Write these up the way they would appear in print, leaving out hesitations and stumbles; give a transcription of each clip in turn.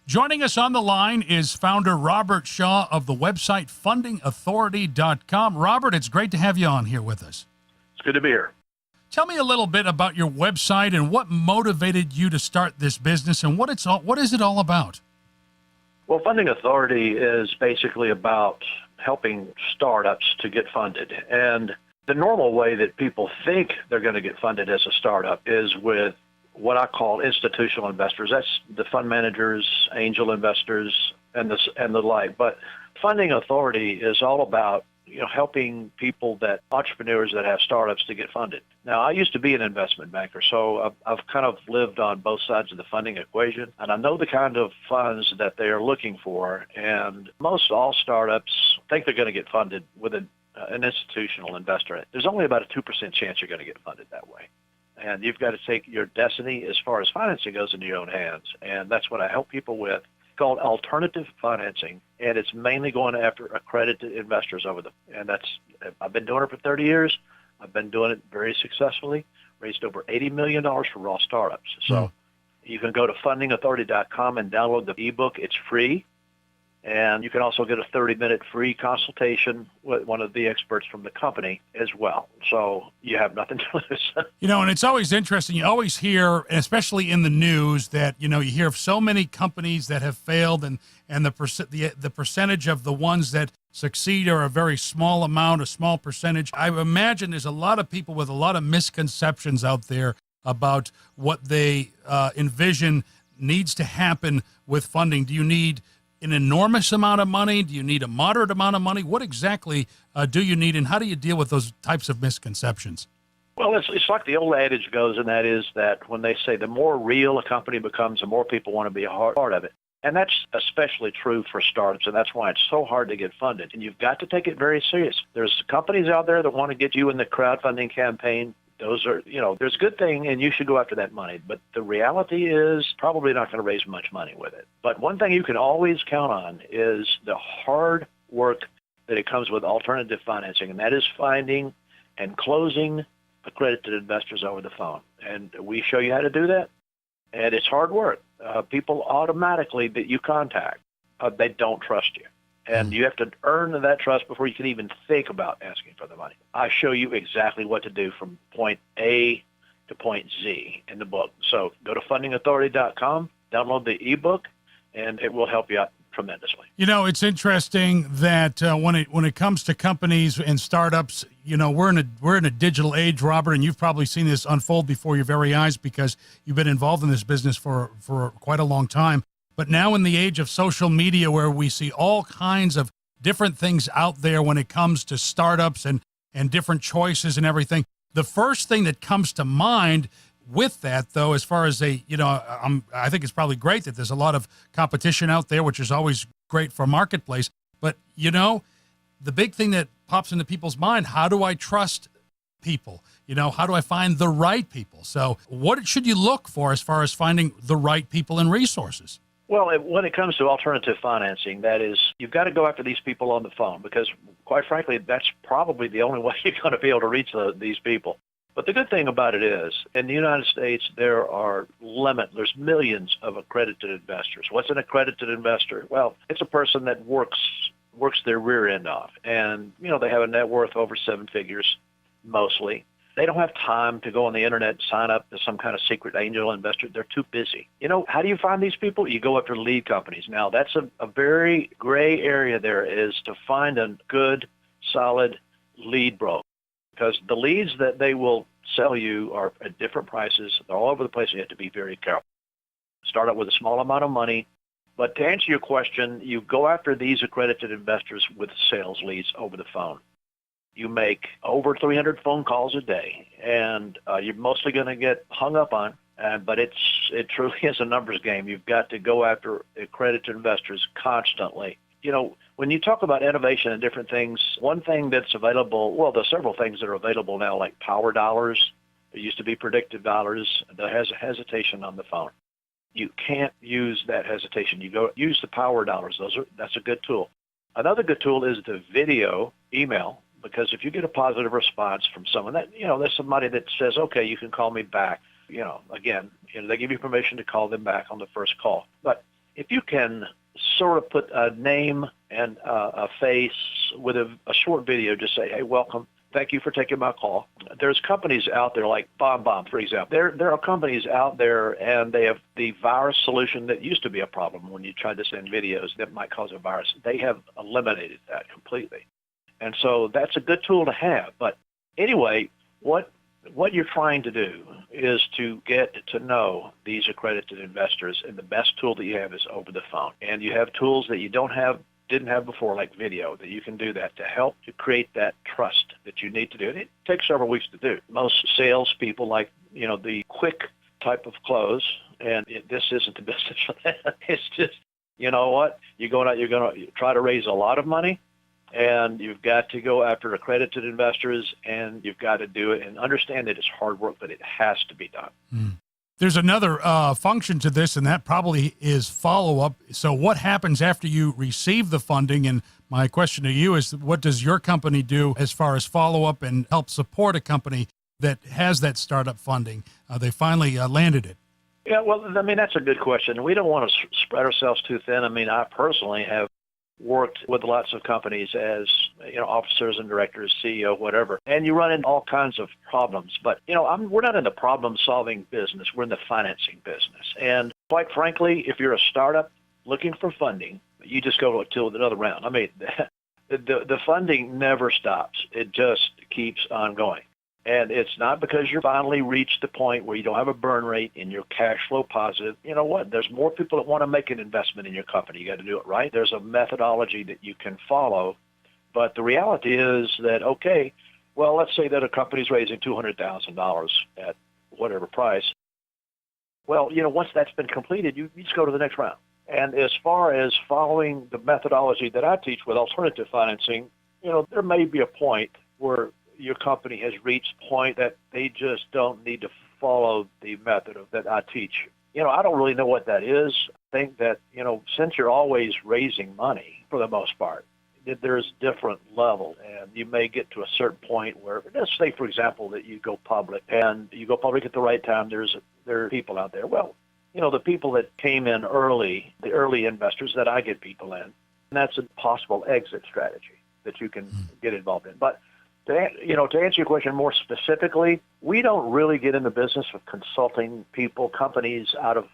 Joining us on the line is founder Robert Shaw of the website fundingauthority.com. Robert, it's great to have you on here with us. It's good to be here. Tell me a little bit about your website and what motivated you to start this business and what is it all about? Well, Funding Authority is basically about helping startups to get funded. And the normal way that people think they're going to get funded as a startup is with what I call institutional investors. That's the fund managers, angel investors, and the like. But Funding Authority is all about helping entrepreneurs that have startups to get funded. Now, I used to be an investment banker, so I've kind of lived on both sides of the funding equation, and I know the kind of funds that they are looking for. And most all startups think they're going to get funded with an institutional investor. There's only about a 2% chance you're going to get funded that way. And you've got to take your destiny as far as financing goes into your own hands. And that's what I help people with. It's called alternative financing, and it's mainly going after accredited investors I've been doing it for 30 years. I've been doing it very successfully, raised over $80 million for raw startups. So you can go to fundingauthority.com and download the ebook. It's free. And you can also get a 30-minute free consultation with one of the experts from the company as well. So you have nothing to lose. And it's always interesting. You always hear, especially in the news, that, you hear of so many companies that have failed and the percentage of the ones that succeed are a very small amount, a small percentage. I imagine there's a lot of people with a lot of misconceptions out there about what they envision needs to happen with funding. Do you need an enormous amount of money? Do you need a moderate amount of money? What exactly do you need, and how do you deal with those types of misconceptions? Well, it's like the old adage goes, and that is that when they say the more real a company becomes, the more people want to be a part of it. And that's especially true for startups, and that's why it's so hard to get funded. And you've got to take it very serious. There's companies out there that want to get you in the crowdfunding campaign. Those are, there's a good thing, and you should go after that money. But the reality is probably not going to raise much money with it. But one thing you can always count on is the hard work that it comes with alternative financing, and that is finding and closing accredited investors over the phone. And we show you how to do that, and it's hard work. People automatically that you contact, they don't trust you. And you have to earn that trust before you can even think about asking for the money. I show you exactly what to do from point A to point Z in the book. So go to fundingauthority.com, download the ebook, and it will help you out tremendously. It's interesting that when it comes to companies and startups, we're in a digital age, Robert, and you've probably seen this unfold before your very eyes because you've been involved in this business for quite a long time. But now in the age of social media, where we see all kinds of different things out there when it comes to startups and different choices and everything, the first thing that comes to mind with that, though, as far as I think it's probably great that there's a lot of competition out there, which is always great for a marketplace. But, the big thing that pops into people's mind, how do I trust people? How do I find the right people? So what should you look for as far as finding the right people and resources? Well, when it comes to alternative financing, that is, you've got to go after these people on the phone because, quite frankly, that's probably the only way you're going to be able to reach these people. But the good thing about it is, in the United States, there's millions of accredited investors. What's an accredited investor? Well, it's a person that works their rear end off. And, they have a net worth over 7 figures, mostly. They don't have time to go on the internet and sign up as some kind of secret angel investor. They're too busy. How do you find these people? You go after lead companies. Now, that's a very gray area there is to find a good, solid lead broker because the leads that they will sell you are at different prices. They're all over the place. You have to be very careful. Start out with a small amount of money. But to answer your question, you go after these accredited investors with sales leads over the phone. You make over 300 phone calls a day, and you're mostly going to get hung up on, but it truly is a numbers game. You've got to go after accredited investors constantly. When you talk about innovation and different things, one thing that's available, well, there's several things that are available now, like power dollars. There used to be predictive dollars. There has a hesitation on the phone. You can't use that hesitation. You go use the power dollars. That's a good tool. Another good tool is the video email. Because if you get a positive response from someone that, there's somebody that says, okay, you can call me back, again, they give you permission to call them back on the first call. But if you can sort of put a name and a face with a short video, just say, hey, welcome. Thank you for taking my call. There's companies out there like BombBomb, for example. There are companies out there, and they have the virus solution that used to be a problem when you tried to send videos that might cause a virus. They have eliminated that completely. And so that's a good tool to have. But anyway, what you're trying to do is to get to know these accredited investors, and the best tool that you have is over the phone. And you have tools that you didn't have before, like video, that you can do that to help to create that trust that you need to do. And it takes several weeks to do. Most salespeople like, the quick type of close, and this isn't the business for that. It's just, you know what? You're going to try to raise a lot of money, and you've got to go after accredited investors, and you've got to do it and understand that it's hard work, but it has to be done. Mm. There's another function to this, and that probably is follow-up. So what happens after you receive the funding? And my question to you is, what does your company do as far as follow-up and help support a company that has that startup funding? They finally landed it. Yeah, well, I mean, that's a good question. We don't want to spread ourselves too thin. I mean, I personally have worked with lots of companies as, officers and directors, CEO, whatever, and you run into all kinds of problems. But, we're not in the problem-solving business. We're in the financing business. And quite frankly, if you're a startup looking for funding, you just go to another round. I mean, the funding never stops. It just keeps on going. And it's not because you're finally reached the point where you don't have a burn rate and you're cash flow positive. You know what? There's more people that want to make an investment in your company. You got to do it right. There's a methodology that you can follow. But the reality is that, okay, well, let's say that a company's raising $200,000 at whatever price. Well, once that's been completed, you just go to the next round. And as far as following the methodology that I teach with alternative financing, there may be a point where your company has reached a point that they just don't need to follow the method that I teach. I don't really know what that is. I think that, since you're always raising money for the most part, that there's different levels, and you may get to a certain point where, let's say, for example, that you go public, and you go public at the right time. There are people out there. Well, the people that came in early, the early investors that I get people in, and that's a possible exit strategy that you can get involved in. But to answer your question more specifically, we don't really get in the business of consulting people, companies out of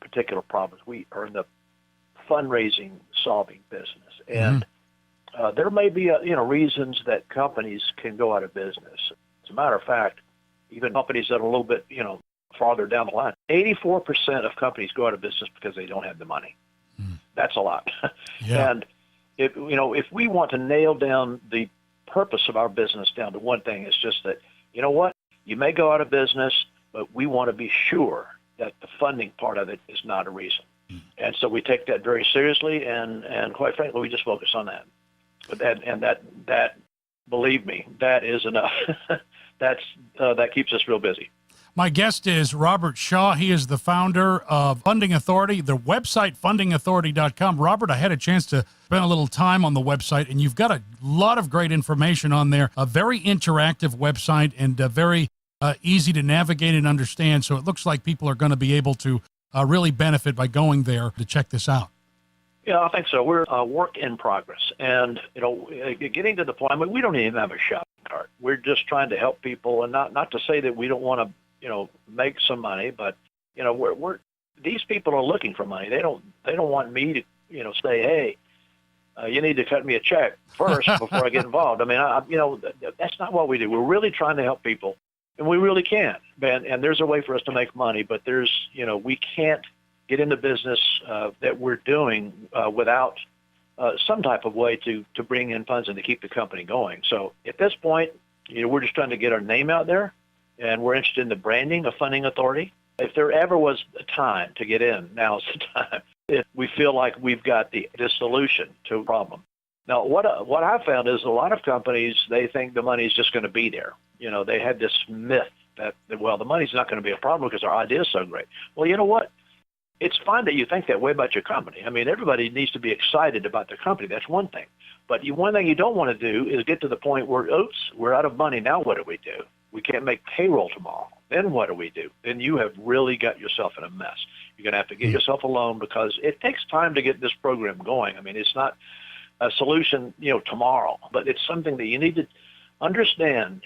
particular problems. We are in the fundraising, solving business. And there may be, reasons that companies can go out of business. As a matter of fact, even companies that are a little bit, farther down the line, 84% of companies go out of business because they don't have the money. That's a lot. Yeah. And if we want to nail down the purpose of our business down to one thing, it's just that, you may go out of business, but we want to be sure that the funding part of it is not a reason. And so we take that very seriously, and quite frankly, we just focus on that. But that believe me, that is enough. That keeps us real busy. My guest is Robert Shaw. He is the founder of Funding Authority, the website fundingauthority.com. Robert, I had a chance to spend a little time on the website, and you've got a lot of great information on there, a very interactive website, and very easy to navigate and understand. So it looks like people are going to be able to really benefit by going there to check this out. Yeah, I think so. We're a work in progress. And, getting to the point, we don't even have a shopping cart. We're just trying to help people, and not to say that we don't want to, make some money, but, we're these people are looking for money. They don't want me to, say, hey, you need to cut me a check first before I get involved. I mean, that's not what we do. We're really trying to help people, and we really can. And there's a way for us to make money, but we can't get in the business that we're doing without some type of way to bring in funds and to keep the company going. So at this point, we're just trying to get our name out there, and we're interested in the branding of Funding Authority. If there ever was a time to get in, now's the time. If we feel like we've got the solution to a problem. Now, what I've found is a lot of companies, they think the money's just going to be there. They have this myth that, well, the money's not going to be a problem because our idea is so great. Well, you know what? It's fine that you think that way about your company. I mean, everybody needs to be excited about their company. That's one thing. But one thing you don't want to do is get to the point where, oops, we're out of money. Now what do? We can't make payroll tomorrow. then what do we do? Then you have really got yourself in a mess. You're going to have to get yourself a loan because it takes time to get this program going. I mean, it's not a solution, tomorrow, but it's something that you need to understand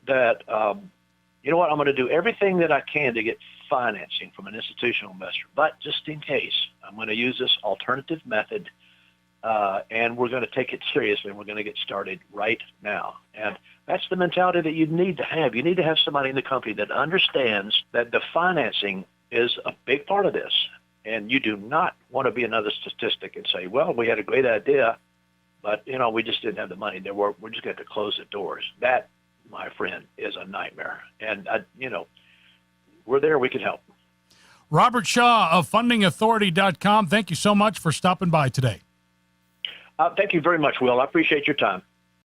that, you know what, I'm going to do everything that I can to get financing from an institutional investor. But just in case, I'm going to use this alternative method, and we're going to take it seriously, and we're going to get started right now. And that's the mentality that you need to have. You need to have somebody in the company that understands that the financing is a big part of this. And you do not want to be another statistic and say, well, we had a great idea, but, we just didn't have the money. We're just going to have to close the doors. That, my friend, is a nightmare. And, we're there. We can help. Robert Shaw of fundingauthority.com. Thank you so much for stopping by today. Thank you very much, Will. I appreciate your time.